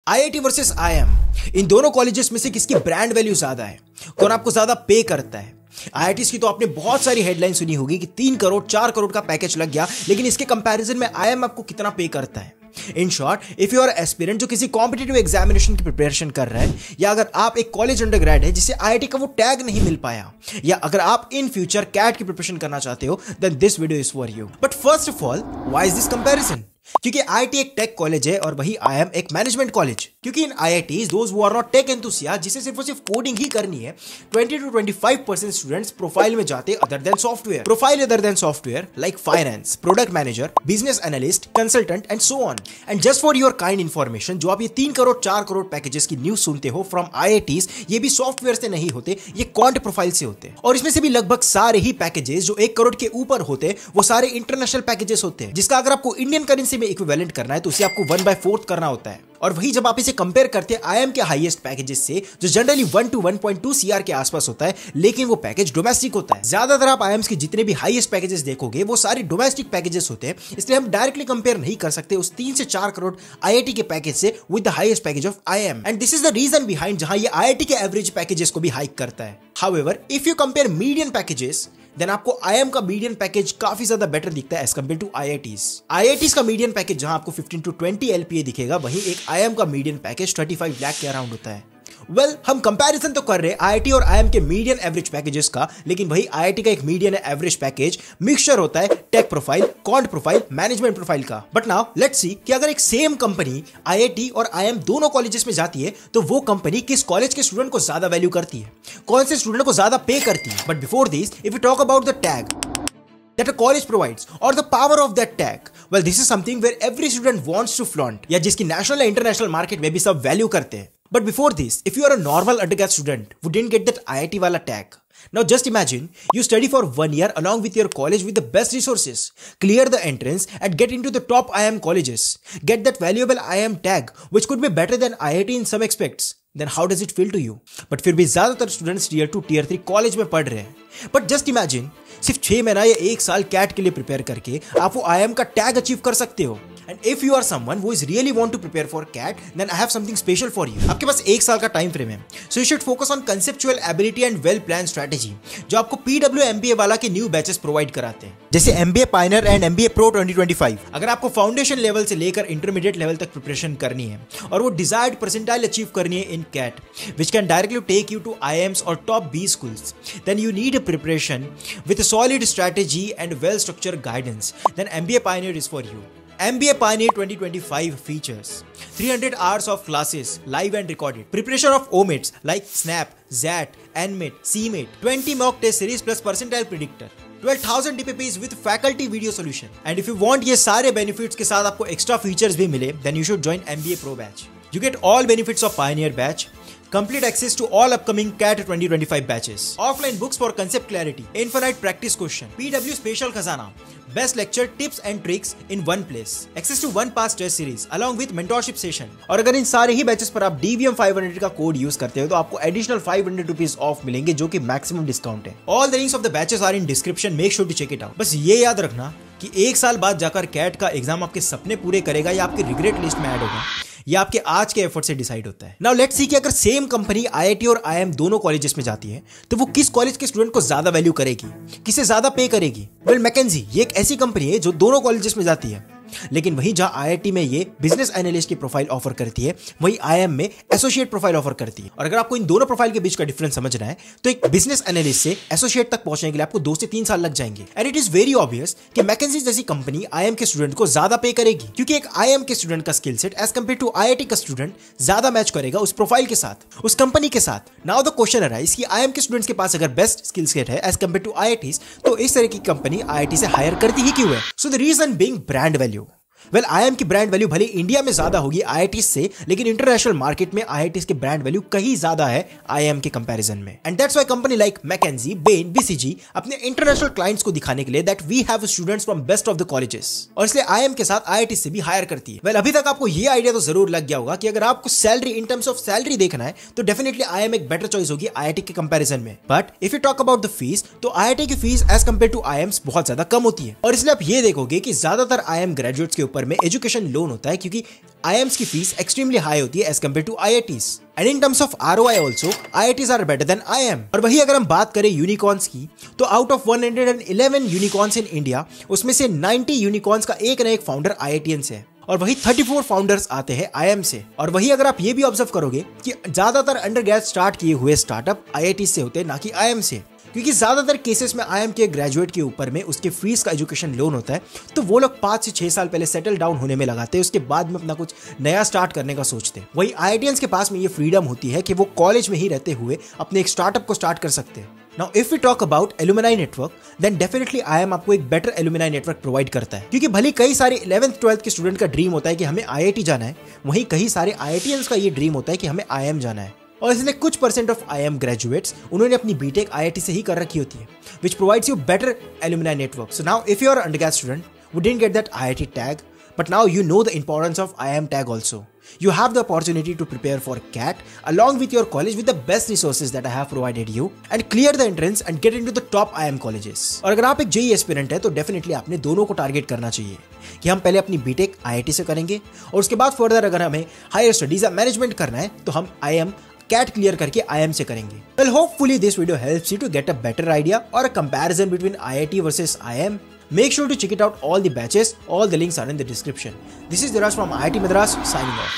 IIT versus IM, इन दोनों colleges में से किसकी ब्रांड वैल्यू ज्यादा है, कौन आपको ज्यादा पे करता है। आईआईटीज की तो आपने बहुत सारी हेडलाइन सुनी होगी कि 3 करोड़ 4 करोड़ का पैकेज लग गया, लेकिन इसके कंपैरिजन में आईएम आपको कितना पे करता है। In short, if you are aspirant जो किसी कॉम्पिटिटिव एग्जामिनेशन की प्रिपरेशन कर रहा है, या अगर आप एक कॉलेज अंडरग्रेड है जिसे आईआईटी का वो टैग नहीं मिल पाया, या अगर आप इन फ्यूचर कैट की प्रिपरेशन करना चाहते हो, then this video is for you. But first of all, why is this comparison? क्योंकि आईआईटी एक टेक कॉलेज है और वही आईएम एक मैनेजमेंट कॉलेज। क्योंकि in IITs those who are not tech enthusiast, जिसे सिर्फ और सिर्फ कोडिंग ही करनी है, 20 to 25% स्टूडेंट्स प्रोफाइल में जाते other than software. Profile other than software like finance, product manager, business analyst, consultant and so on. And just for your kind information, जो आप ये 3 करोड़ 4 करोड़ पैकेजेस की न्यूज सुनते हो फ्रॉम आईआईटीज, ये भी सॉफ्टवेयर से नहीं होते, ये क्वांट प्रोफाइल से होते हैं। और इसमें से भी लगभग सारे ही पैकेजेस जो 1 करोड़ के ऊपर होते, वो सारे इंटरनेशनल पैकेजेस होते हैं, जिसका अगर आपको इंडियन करेंसी में इक्विवेलेंट करना है तो उसे आपको 1/4 करना होता है। और वही जब आप इसे कंपेयर करते हैं आईएम के हाईएस्ट पैकेजेस से, जो जनरली 1 to 1.2 CR के आसपास होता है, लेकिन वो पैकेज डोमेस्टिक होता है। ज्यादातर आप आईएम्स के जितने भी हाईएस्ट पैकेजेस देखोगे वो सारे डोमेस्टिक पैकेजेस होते हैं, इसलिए हम डायरेक्टली कंपेयर नहीं कर सकते उस 3 से 4 करोड़ आईआईटी के पैकेज से with the highest package of IIM. And this is the reason behind जहां ये आईआईटी के एवरेज पैकेजेस को भी हाइक करता है। However, if you compare median packages, then आपको आईएम का मीडियन पैकेज काफी ज्यादा बेटर दिखता है as compare to IITs. IITs का मीडियन पैकेज जहां आपको 15 to 20 LPA दिखेगा, वहीं एक आईएम का मीडियन पैकेज 35 लाख के अराउंड होता है। वेल, हम कंपैरिजन तो कर रहे हैं आईआईटी और आईएम के मीडियन एवरेज पैकेजेस का, लेकिन वही आईआईटी का एक मीडियन एवरेज पैकेज मिक्सचर होता है tech profile, quant profile, management profile का। बट नाउ लेट्स सी कि अगर एक सेम कंपनी आईआईटी और आईएम दोनों कॉलेजेस में जाती है, तो वो कंपनी किस कॉलेज के स्टूडेंट को ज्यादा वैल्यू करती है, कौन से स्टूडेंट को ज्यादा पे करती है। But before this, if you talk about the tag that a college provides or the power of that tag, well, this is something where every student wants to flaunt, या जिसकी नेशनल या international market में भी सब value करते हैं। But before this, if you are a normal undergrad student who didn't get that IIT wala tag, now just imagine you study for 1 year along with your college with the best resources, clear the entrance and get into the top IIM colleges, get that valuable IIM tag which could be better than IIT in some aspects, then how does it feel to you? But फिर भी ज्यादातर students Tier 2 Tier 3 college में पढ़ रहे हैं। But just imagine, सिर्फ 6 महीना या 1 साल कैट के लिए प्रिपेयर करके आप वो आईएम का टैग अचीव कर सकते हो। And if you are someone who is really want to prepare for CAT, then I have something special for you. आपके पास 1 साल का टाइम फ्रेम है, so you should focus on conceptual ability and well planned strategy, जो आपको PW MBA वाला के new batches provide कराते हैं, जैसे MBA Pioneer and MBA Pro 2025। अगर आपको फाउंडेशन लेवल से लेकर इंटरमीडिएट लेवल तक प्रिपरेशन करनी है और वो डिजायर्ड परसेंटाइल अचीव करनी है इन CAT, which can directly take you to IIMs or top B schools, then you need a preparation with a solid strategy and well structured guidance. Then MBA Pioneer is for you. MBA Pioneer 2025 features 300 hours of classes, live and recorded. Preparation of OMITs like SNAP, ZAT, NMIT, CMIT. 20 mock test series plus percentile predictor. 12,000 DPPs with faculty video solution. And if you want ये सारे benefits के साथ आपको extra features भी मिले, then you should join MBA Pro batch. You get all benefits of Pioneer batch. Complete access to all upcoming CAT 2025 batches. Offline books for concept clarity. Infinite practice question. PW Special Khazana. Best lecture tips and tricks in one place. Access to one past test series along with mentorship session. और अगर इन सारे ही batches पर आप DVM 500 का code use करते हो तो आपको एडिशनल 500 रुपीज ऑफ मिलेंगे, जो कि मैक्सिमम डिस्काउंट है। All the links of the batches are in description. Make sure to check it out. बस ये याद रखना कि 1 साल बाद जाकर कैट का एग्जाम आपके सपने पूरे करेगा या आपके रिग्रेट लिस्ट में ऐड होगा, ये आपके आज के एफर्ट से डिसाइड होता है। नाउ लेट्स सी कि अगर सेम कंपनी आईआईटी और आईएम दोनों कॉलेजेस में जाती है, तो वो किस कॉलेज के स्टूडेंट को ज्यादा वैल्यू करेगी, किसे ज्यादा पे करेगी। वेल, मैकेंजी ये एक ऐसी कंपनी है जो दोनों कॉलेजेस में जाती है, लेकिन वहीं जहां आईआईटी में ये बिजनेस एनालिस्ट की प्रोफाइल ऑफर करती है, वहीं आईएम में एसोसिएट प्रोफाइल ऑफर करती है। और अगर आपको इन दोनों प्रोफाइल के बीच का डिफरेंस समझना है, तो एक बिजनेस एनालिस्ट से एसोसिएट तक पहुंचने के लिए आपको 2 से 3 साल लग जाएंगे। And it is very obvious कि मैकेंजी जैसी कंपनी आईएम के स्टूडेंट को ज्यादा पे करेगी, क्योंकि एक आईएम के स्टूडेंट का skill set as compare to IIT का स्टूडेंट ज्यादा मैच करेगा उस प्रोफाइल के साथ, उस कंपनी के साथ। नाउ द क्वेश्चन अराइज कि आईएम के स्टूडेंट्स के पास अगर बेस्ट स्किल सेट है एज कंपेयर टू आईआईटीज, तो इस तरह की कंपनी आईआईटी से हायर करती ही क्यों है? So the reason being brand value. Well, IIM की ब्रांड वैल्यू भले इंडिया में ज्यादा होगी आईआईटी से, लेकिन इंटरनेशनल मार्केट में आईआईटी के ब्रांड वैल्यू कहीं ज्यादा है आईएम के कंपैरिजन में। And that's why company like McKinsey, Bain, BCG अपने इंटरनेशनल क्लाइंट्स को दिखाने के लिए that we have students from best of the colleges, और इसलिए आईएम के साथ आईआईटी से भी हायर करती है। वेल, अभी तक आपको ये आइडिया तो जरूर लग गया होगा कि अगर आपको salary in terms of salary देखना है, तो डेफिनेटली आईएम एक बेटर चॉइस होगी आईआईटी के कंपैरिजन में। But if you talk about the fees, तो आईआईटी की fees as compare to IIMs बहुत ज्यादा कम होती है, और इसलिए आप ये देखोगे कि ज्यादातर आईएम ग्रेजुएट्स के ऊपर में एजुकेशन लोन होता है, क्योंकि IIMs की फीस एक्सट्रीमली हाई होती है as compare to IITs। And in terms of ROI also IITs are better than IIM। और वही अगर हम बात करें यूनिकॉर्न्स की, तो out of 111 unicorns in India, उसमें से 90 यूनिकॉर्न्स का एक ना एक फाउंडर IITians है, और वही 34 फाउंडर्स आते हैं IIM से। और वही अगर आप ये भी ऑब्जर्व करोगे कि ज्यादातर अंडरग्रेड स्टार्ट किए हुए स्टार्टअप IIT से होते हैं, ना कि IIM से, क्योंकि ज्यादातर केसेस में IIM के ग्रेजुएट के ऊपर में उसके फीस का एजुकेशन लोन होता है, तो वो लोग 5 से 6 साल पहले सेटल डाउन होने में लगाते हैं, उसके बाद में अपना कुछ नया स्टार्ट करने का सोचते हैं। वही IITians के पास में ये फ्रीडम होती है कि वो कॉलेज में ही रहते हुए अपने एक स्टार्टअप को स्टार्ट कर सकते हैं। Now, if we talk about alumni network, then definitely IIM आपको एक बेटर alumni network प्रोवाइड करता है, क्योंकि भले कई सारे 11th 12th के स्टूडेंट का ड्रीम होता है कि हमें IIT जाना है, वहीं कई सारे IITians का ये ड्रीम होता है कि हमें IIM जाना है। और इसलिए कुछ परसेंट ऑफ IIM ग्रेजुएट्स उन्होंने अपनी बीटेक IIT से ही कर रखी होती है, which provides you better alumni network. So now if you are an undergrad student who didn't get that IIT tag, but now you know the importance of IIM tag also. You have the opportunity to prepare for CAT along with your college with the best resources that I have provided you and clear the entrance and get into the top IIM colleges. और अगर आप एक JEE aspirant है तो definitely आपने दोनों को target करना चाहिए कि हम पहले अपनी बीटेक IIT से करेंगे, और उसके बाद फर्दर अगर हमें हायर स्टडीज या मैनेजमेंट करना है तो हम IIM CAT क्लियर करके IIM से करेंगे। Well, hopefully this video helps you to get a better idea or a comparison between IIT versus IIM. Make sure to check it out all the batches. All the links are in the description. This is Diraj from IIT Madras signing off.